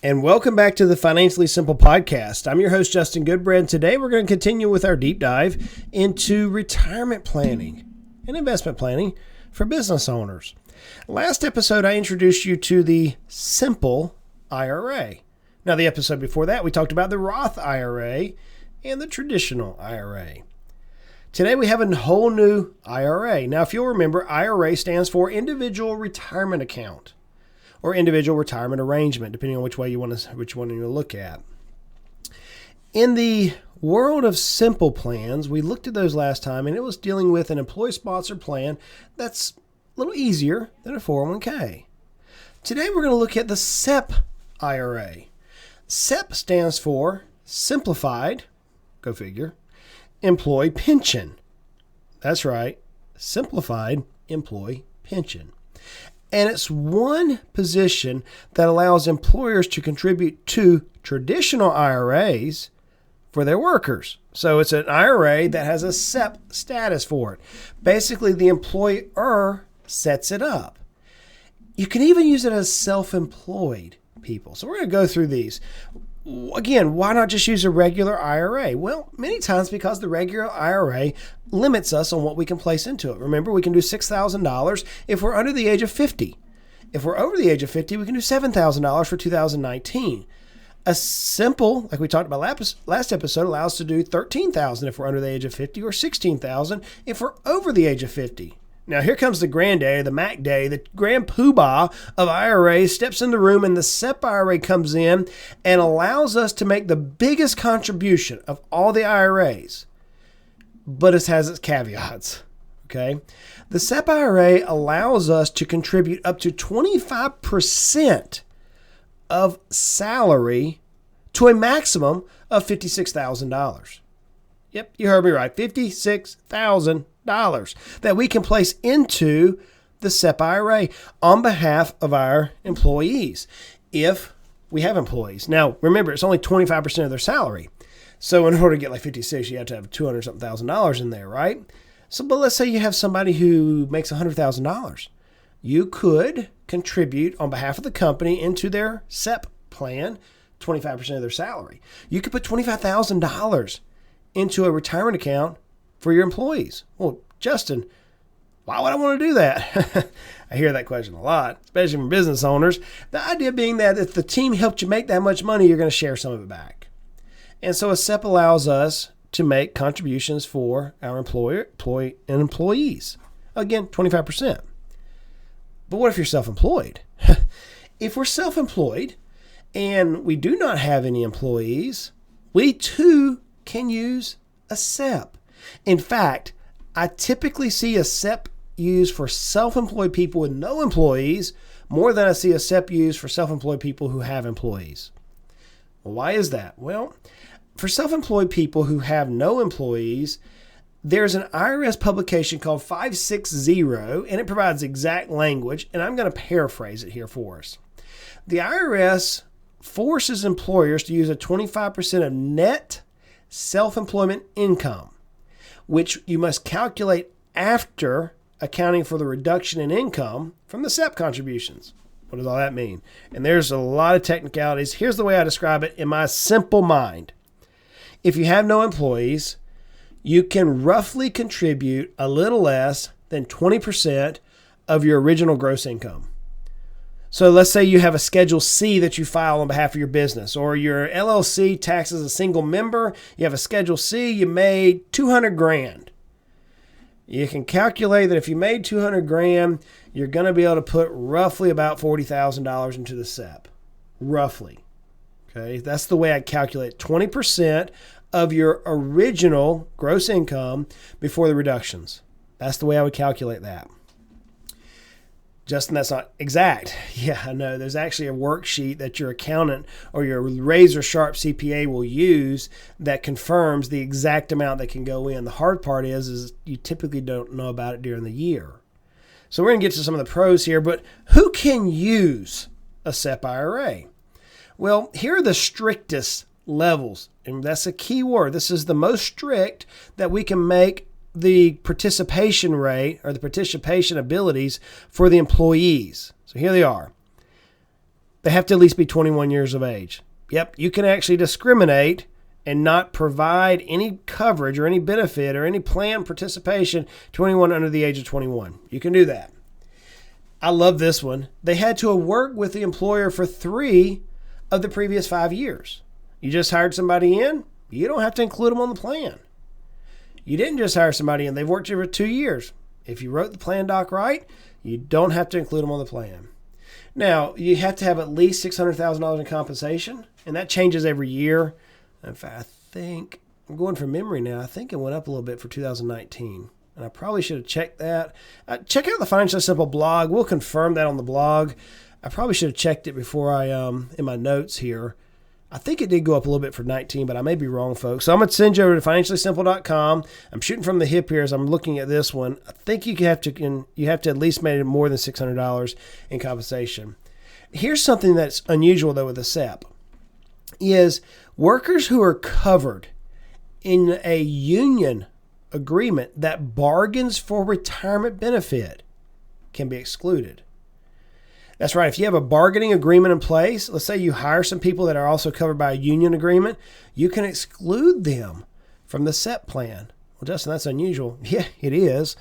And welcome back to the Financially Simple Podcast. I'm your host, Justin Goodbread. Today we're going to continue with our deep dive into retirement planning and investment planning for business owners. Last episode, I introduced you to the simple IRA. Now, the episode before that, we talked about the Roth IRA and the traditional IRA. Today, we have a whole new IRA. Now, if you'll remember, IRA stands for Individual Retirement Account, or individual retirement arrangement, depending on which one you want to look at. In the world of simple plans, we looked at those last time, and it was dealing with an employee-sponsored plan that's a little easier than a 401k. Today, we're going to look at the SEP IRA. SEP stands for Simplified, go figure, Employee Pension. That's right, Simplified Employee Pension. And it's one position that allows employers to contribute to traditional IRAs for their workers. So it's an IRA that has a SEP status for it. Basically, the employer sets it up. You can even use it as self-employed people. So we're going to go through these. Again, why not just use a regular IRA? Well, many times because the regular IRA limits us on what we can place into it. Remember, we can do $6,000 if we're under the age of 50. If we're over the age of 50, we can do $7,000 for 2019. A simple, like we talked about last episode, allows us to do $13,000 if we're under the age of 50 or $16,000 if we're over the age of 50. Now, here comes the granddaddy, the Mac Day, the grand poobah of IRAs steps in the room, and the SEP IRA comes in and allows us to make the biggest contribution of all the IRAs. But it has its caveats, okay? The SEP IRA allows us to contribute up to 25% of salary to a maximum of $56,000. Yep, you heard me right, $56,000 that we can place into the SEP IRA on behalf of our employees if we have employees. Now, remember, it's only 25% of their salary. So in order to get like 56, you have to have $200,000 in there, right? So, but let's say you have somebody who makes $100,000. You could contribute on behalf of the company into their SEP plan 25% of their salary. You could put $25,000 into a retirement account for your employees. Well, Justin, why would I want to do that? I hear that question a lot, especially from business owners. The idea being that if the team helped you make that much money, you're going to share some of it back. And so a SEP allows us to make contributions for our employees. Again, 25%. But what if you're self-employed? If we're self-employed and we do not have any employees, we too can use a SEP. In fact, I typically see a SEP used for self-employed people with no employees more than I see a SEP used for self-employed people who have employees. Well, why is that? Well, for self-employed people who have no employees, there's an IRS publication called 560, and it provides exact language, and I'm going to paraphrase it here for us. The IRS forces employers to use a 25% of net self-employment income, which you must calculate after accounting for the reduction in income from the SEP contributions. What does all that mean? And there's a lot of technicalities. Here's the way I describe it in my simple mind. If you have no employees, you can roughly contribute a little less than 20% of your original gross income. So let's say you have a Schedule C that you file on behalf of your business, or your LLC taxes a single member. You have a Schedule C, you made $200,000. You can calculate that if you made $200,000, you're going to be able to put roughly about $40,000 into the SEP. Roughly. Okay, that's the way I calculate 20% of your original gross income before the reductions. That's the way I would calculate that. Justin, that's not exact. Yeah, I know. There's actually a worksheet that your accountant or your razor sharp CPA will use that confirms the exact amount that can go in. The hard part is you typically don't know about it during the year. So we're going to get to some of the pros here, but who can use a SEP IRA? Well, here are the strictest levels, and that's a key word. This is the most strict that we can make the participation rate or the participation abilities for the employees. So here they are. They have to at least be 21 years of age. Yep, you can actually discriminate and not provide any coverage or any benefit or any plan participation to anyone under the age of 21. You can do that. I love this one. They had to have worked with the employer for 3 of the previous 5 years. You just hired somebody in, you don't have to include them on the plan. You didn't just hire somebody in, they've worked here for 2 years. If you wrote the plan doc right, you don't have to include them on the plan. Now, you have to have at least $600,000 in compensation, and that changes every year. In fact, I think, I'm going from memory now, I think it went up a little bit for 2019. And I probably should have checked that. Check out the Financially Simple blog. We'll confirm that on the blog. I probably should have checked it before I, in my notes here. I think it did go up a little bit for 19, but I may be wrong, folks. So I'm going to send you over to financiallysimple.com. I'm shooting from the hip here as I'm looking at this one. I think you have to at least make more than $600 in compensation. Here's something that's unusual, though, with a SEP, is workers who are covered in a union agreement that bargains for retirement benefit can be excluded. That's right. If you have a bargaining agreement in place, let's say you hire some people that are also covered by a union agreement, you can exclude them from the SEP plan. Well, Justin, that's unusual. Yeah, it is.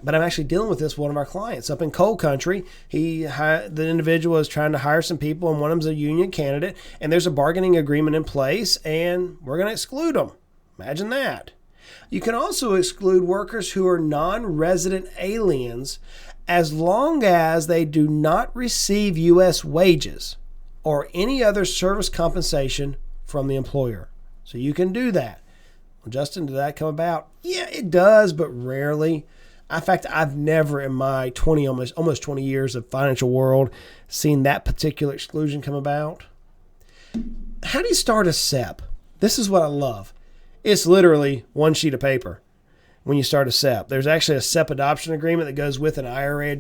But I'm actually dealing with this with one of our clients up in coal country. The individual is trying to hire some people, and one of them's a union candidate, and there's a bargaining agreement in place, and we're going to exclude them. Imagine that. You can also exclude workers who are non-resident aliens as long as they do not receive U.S. wages or any other service compensation from the employer. So you can do that. Well, Justin, did that come about? Yeah, it does, but rarely. In fact, I've never in my almost 20 years of financial world seen that particular exclusion come about. How do you start a SEP? This is what I love. It's literally one sheet of paper when you start a SEP. There's actually a SEP adoption agreement that goes with an IRA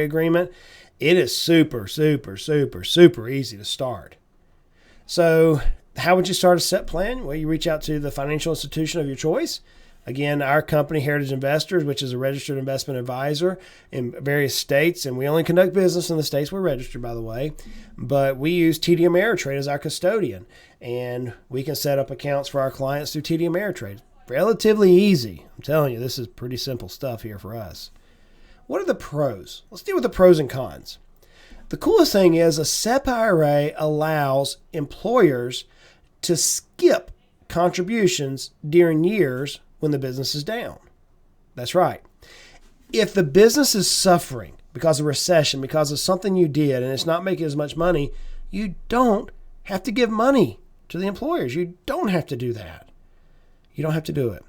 agreement. It is super, super, super, super easy to start. So how would you start a SEP plan? Well, you reach out to the financial institution of your choice. Again, our company, Heritage Investors, which is a registered investment advisor in various states, and we only conduct business in the states we're registered, by the way, but we use TD Ameritrade as our custodian, and we can set up accounts for our clients through TD Ameritrade. Relatively easy. I'm telling you, this is pretty simple stuff here for us. What are the pros? Let's deal with the pros and cons. The coolest thing is a SEP IRA allows employers to skip contributions during years when the business is down. That's right. If the business is suffering because of recession, because of something you did, and it's not making as much money, you don't have to give money to the employers. You don't have to do that. You don't have to do it.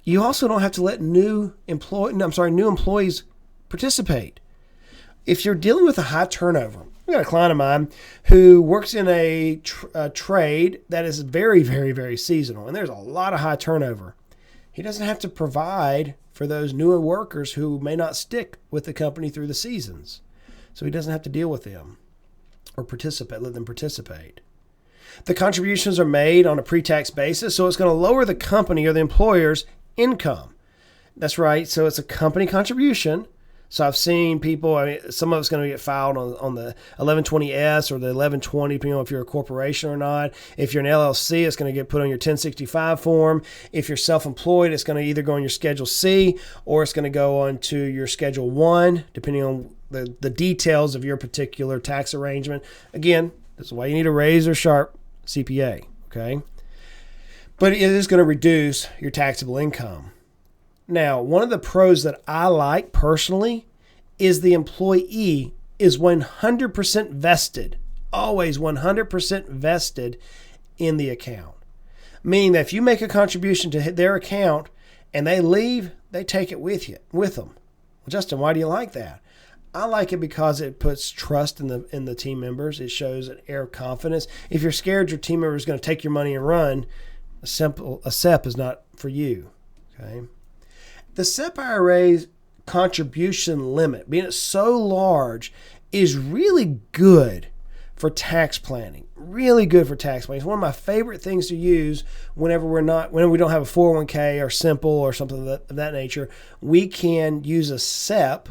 You also don't have to let new employees participate. If you're dealing with a high turnover, I've got a client of mine who works in a trade that is very, very, very seasonal, and there's a lot of high turnover. He doesn't have to provide for those newer workers who may not stick with the company through the seasons. So he doesn't have to deal with them or let them participate. The contributions are made on a pre-tax basis, so it's going to lower the company or the employer's income. That's right. So it's a company contribution. So I've seen people, some of it's going to get filed on the 1120S or the 1120, depending on if you're a corporation or not. If you're an LLC, it's going to get put on your 1065 form. If you're self-employed, it's going to either go on your Schedule C or it's going to go on to your Schedule 1, depending on the details of your particular tax arrangement. Again, this is why you need a razor sharp CPA, okay? But it is going to reduce your taxable income. Now, one of the pros that I like personally is the employee is 100% vested, always 100% vested in the account. Meaning that if you make a contribution to their account and they leave, they take it with them. Well, Justin, why do you like that? I like it because it puts trust in the team members. It shows an air of confidence. If you're scared your team member is going to take your money and run, a SEP is not for you, okay? The SEP IRA's contribution limit, being it so large, is really good for tax planning. Really good for tax planning. It's one of my favorite things to use whenever we don't have a 401k or simple or something of that nature. We can use a SEP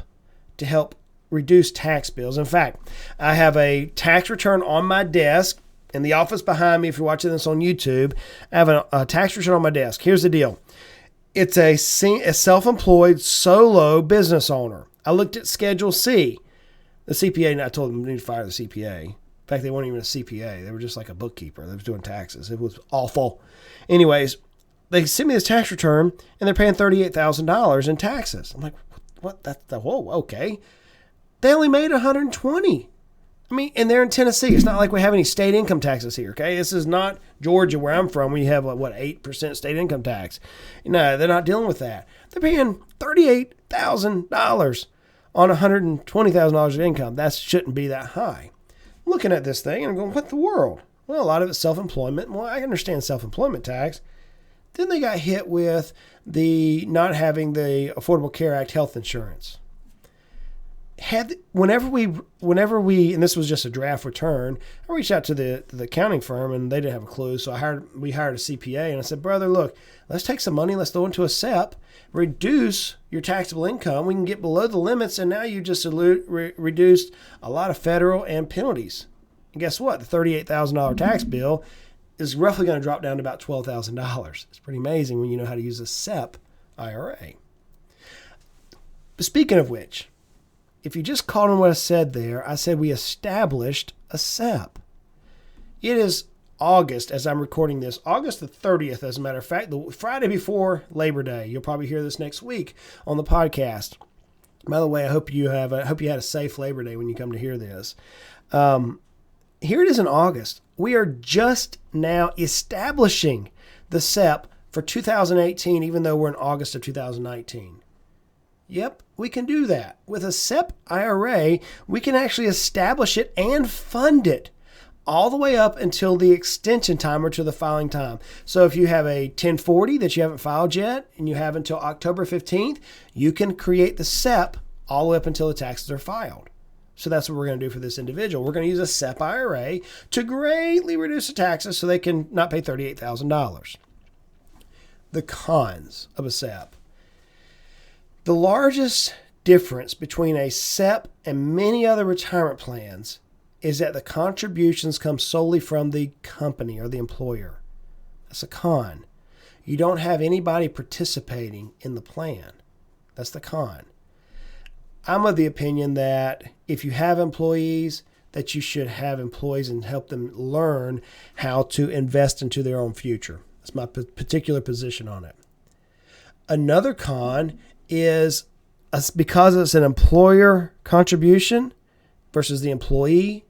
to help reduce tax bills. In fact, I have a tax return on my desk in the office behind me. If you're watching this on YouTube, I have a tax return on my desk. Here's the deal. It's a self-employed solo business owner. I looked at Schedule C. The CPA, and I told them we need to fire the CPA. In fact, they weren't even a CPA. They were just like a bookkeeper that was doing taxes. It was awful. Anyways, they sent me this tax return, and they're paying $38,000 in taxes. I'm like, what? Whoa, okay. They only made $120,000. I mean, and they're in Tennessee. It's not like we have any state income taxes here, okay? This is not Georgia where I'm from, where you have, 8% state income tax. No, they're not dealing with that. They're paying $38,000 on $120,000 of income. That shouldn't be that high. I'm looking at this thing and I'm going, what the world? Well, a lot of it's self-employment. Well, I understand self-employment tax. Then they got hit with the not having the Affordable Care Act health insurance. Whenever we, and this was just a draft return, I reached out to the accounting firm and they didn't have a clue. So we hired a CPA and I said, brother, look, let's take some money, let's throw into a SEP, reduce your taxable income. We can get below the limits, and now you just reduced a lot of federal and penalties. And guess what? The $38,000 tax bill is roughly going to drop down to about $12,000. It's pretty amazing when you know how to use a SEP IRA. But speaking of which, if you just caught on what I said there, I said we established a SEP. It is August, as I'm recording this, August the 30th, as a matter of fact, the Friday before Labor Day. You'll probably hear this next week on the podcast. By the way, I hope you had a safe Labor Day when you come to hear this. Here it is in August. We are just now establishing the SEP for 2018, even though we're in August of 2019. Yep, we can do that. With a SEP IRA, we can actually establish it and fund it all the way up until the extension time or to the filing time. So if you have a 1040 that you haven't filed yet and you have until October 15th, you can create the SEP all the way up until the taxes are filed. So that's what we're going to do for this individual. We're going to use a SEP IRA to greatly reduce the taxes so they can not pay $38,000. The cons of a SEP. The largest difference between a SEP and many other retirement plans is that the contributions come solely from the company or the employer. That's a con. You don't have anybody participating in the plan. That's the con. I'm of the opinion that if you have employees, that you should have employees and help them learn how to invest into their own future. That's my particular position on it. Another con is because it's an employer contribution versus the employee,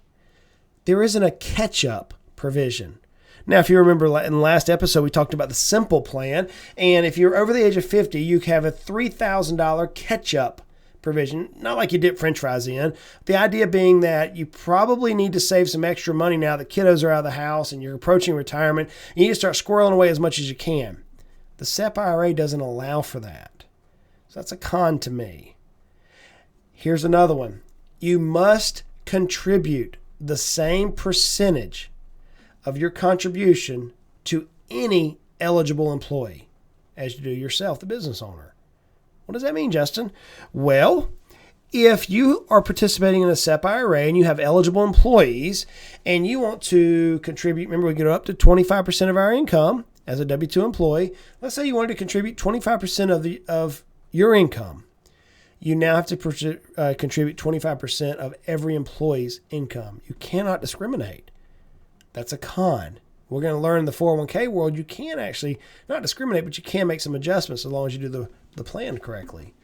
there isn't a catch-up provision. Now, if you remember in the last episode, we talked about the simple plan, and if you're over the age of 50, you have a $3,000 catch-up provision, not like you dip French fries in. The idea being that you probably need to save some extra money now that kiddos are out of the house and you're approaching retirement. You need to start squirreling away as much as you can. The SEP IRA doesn't allow for that. So that's a con to me. Here's another one. You must contribute the same percentage of your contribution to any eligible employee as you do yourself, the business owner. What does that mean, Justin? Well, if you are participating in a SEP IRA and you have eligible employees and you want to contribute, remember we get up to 25% of our income as a W-2 employee. Let's say you wanted to contribute 25% of your income. You now have to contribute 25% of every employee's income. You cannot discriminate. That's a con. We're going to learn in the 401k world, you can actually not discriminate, but you can make some adjustments as long as you do the plan correctly.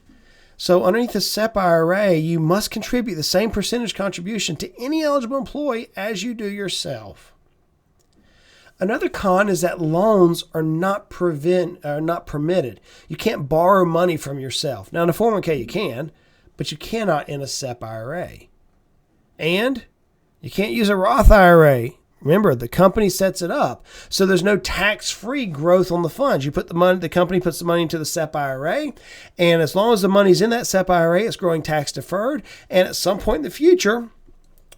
So underneath the SEP IRA, you must contribute the same percentage contribution to any eligible employee as you do yourself. Another con is that loans are not permitted. You can't borrow money from yourself. Now, in a 401k, you can, but you cannot in a SEP IRA. And you can't use a Roth IRA. Remember, the company sets it up. So there's no tax-free growth on the funds. You put the money, the company puts the money into the SEP IRA, and as long as the money's in that SEP IRA, it's growing tax-deferred. And at some point in the future,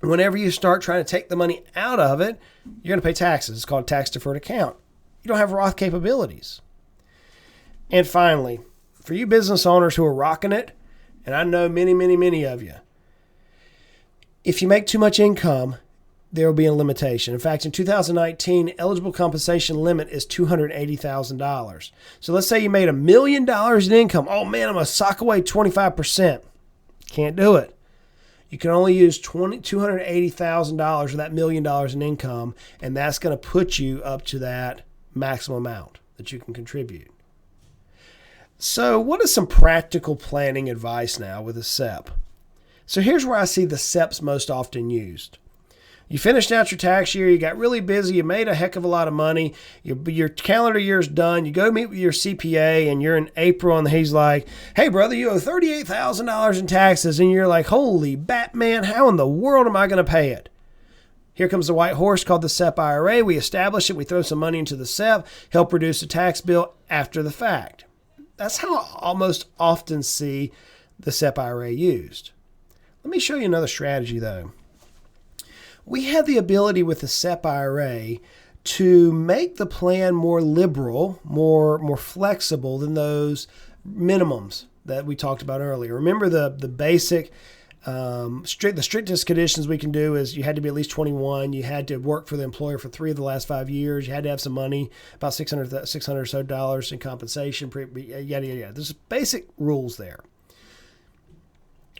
whenever you start trying to take the money out of it, you're going to pay taxes. It's called a tax-deferred account. You don't have Roth capabilities. And finally, for you business owners who are rocking it, and I know many, many, many of you, If you make too much income, there will be a limitation. In fact, in 2019, eligible compensation limit is $280,000. So let's say you made $1 million in income. Oh man, I'm going to sock away 25%. Can't do it. You can only use $280,000 of that $1 million in income, and that's going to put you up to that maximum amount that you can contribute. So what is some practical planning advice now with a SEP? So here's where I see the SEPs most often used. You finished out your tax year, you got really busy, you made a heck of a lot of money, your calendar year's done, you go meet with your CPA and you're in April and he's like, hey brother, you owe $38,000 in taxes, and you're like, holy Batman, how in the world am I going to pay it? Here comes the white horse called the SEP IRA. We establish it, we throw some money into the SEP, help reduce the tax bill after the fact. That's how I almost often see the SEP IRA used. Let me show you another strategy though. We have the ability with the SEP IRA to make the plan more liberal, more flexible than those minimums that we talked about earlier. Remember the basic, the strictest conditions we can do is you had to be at least 21, you had to work for the employer for 3 of the last 5 years, you had to have some money, about $600 or so dollars in compensation, yada, yada, yada. There's basic rules there.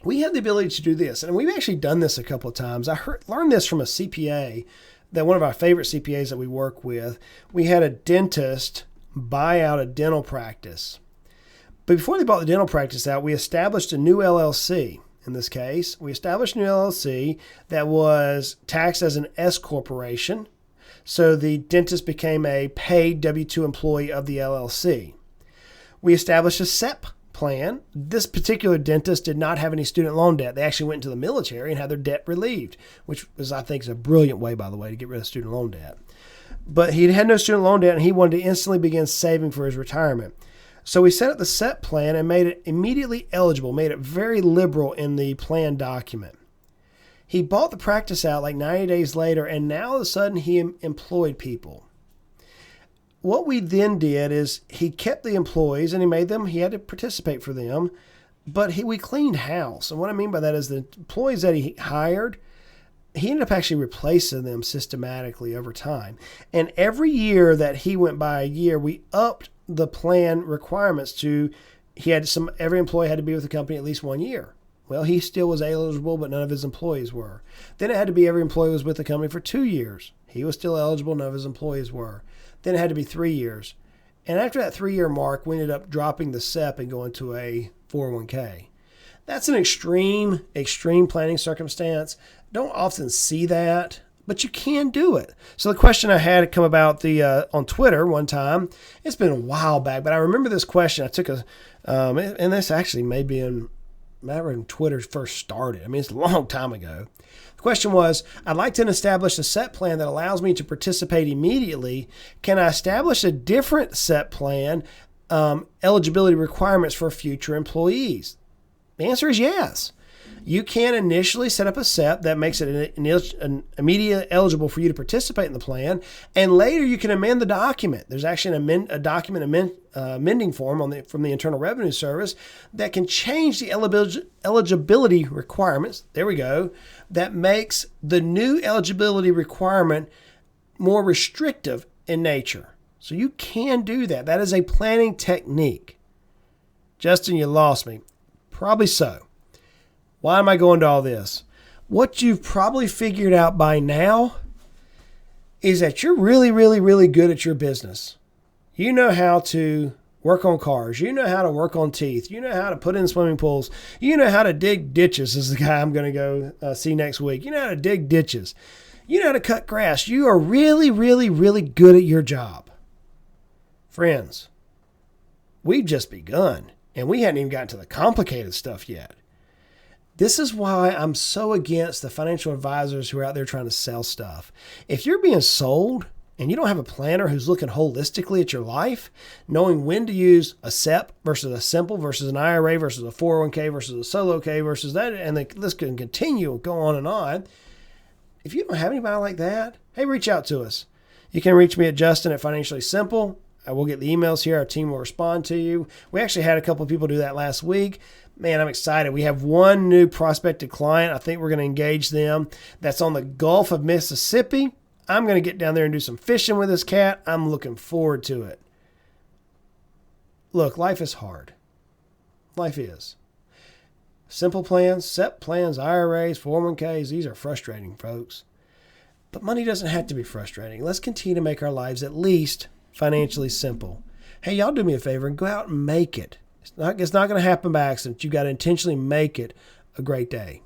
We have the ability to do this, and we've actually done this a couple of times. I learned this from a CPA, that one of our favorite CPAs that we work with. We had a dentist buy out a dental practice. But before they bought the dental practice out, we established a new LLC. In this case, we established a new LLC that was taxed as an S corporation. So the dentist became a paid W-2 employee of the LLC. We established a SEP plan. This particular dentist did not have any student loan debt. They actually went into the military and had their debt relieved, which is, I think, is a brilliant way, by the way, to get rid of student loan debt. But he had no student loan debt, and he wanted to instantly begin saving for his retirement. So we set up the SEP plan and made it immediately eligible, made it very liberal in the plan document. He bought the practice out like 90 days later, and now all of a sudden he employed people. What we then did is he kept the employees and he had to participate for them, but we cleaned house. And what I mean by that is the employees that he hired, he ended up actually replacing them systematically over time. And every year that he went by a year, we upped the plan requirements to, every employee had to be with the company at least 1 year. Well, he still was eligible, but none of his employees were. Then it had to be every employee was with the company for 2 years. He was still eligible, none of his employees were. Then it had to be 3 years. And after that 3-year mark, we ended up dropping the SEP and going to a 401k. That's an extreme planning circumstance. Don't often see that, but you can do it. So the question I had come about on Twitter one time, it's been a while back, but I remember this question. I took and this actually may be when Twitter first started. I mean, it's a long time ago. The question was, I'd like to establish a SEP plan that allows me to participate immediately. Can I establish a different SEP plan, eligibility requirements for future employees? The answer is yes. You can initially set up a SEP that makes it an immediate eligible for you to participate in the plan, and later you can amend the document. There's actually a document amending form from the Internal Revenue Service that can change the eligibility requirements. There we go. That makes the new eligibility requirement more restrictive in nature. So you can do that. That is a planning technique. Justin, you lost me. Probably so. Why am I going to all this? What you've probably figured out by now is that you're really, really, really good at your business. You know how to work on cars. You know how to work on teeth. You know how to put in swimming pools. You know how to dig ditches. This is the guy I'm going to go see next week. You know how to dig ditches. You know how to cut grass. You are really, really, really good at your job. Friends, we've just begun, and we hadn't even gotten to the complicated stuff yet. This is why I'm so against the financial advisors who are out there trying to sell stuff. If you're being sold and you don't have a planner who's looking holistically at your life, knowing when to use a SEP versus a simple versus an IRA versus a 401k versus a solo K versus that, and the list can continue and go on and on. If you don't have anybody like that, hey, reach out to us. You can reach me at Justin at Financially Simple. We'll get the emails here. Our team will respond to you. We actually had a couple of people do that last week. Man, I'm excited. We have one new prospective client. I think we're going to engage them. That's on the Gulf of Mississippi. I'm going to get down there and do some fishing with this cat. I'm looking forward to it. Look, life is hard. Life is. Simple plans, SEP plans, IRAs, 401ks, these are frustrating, folks. But money doesn't have to be frustrating. Let's continue to make our lives at least financially simple. Hey, y'all do me a favor and go out and make it. It's not going to happen by accident. You've got to intentionally make it a great day.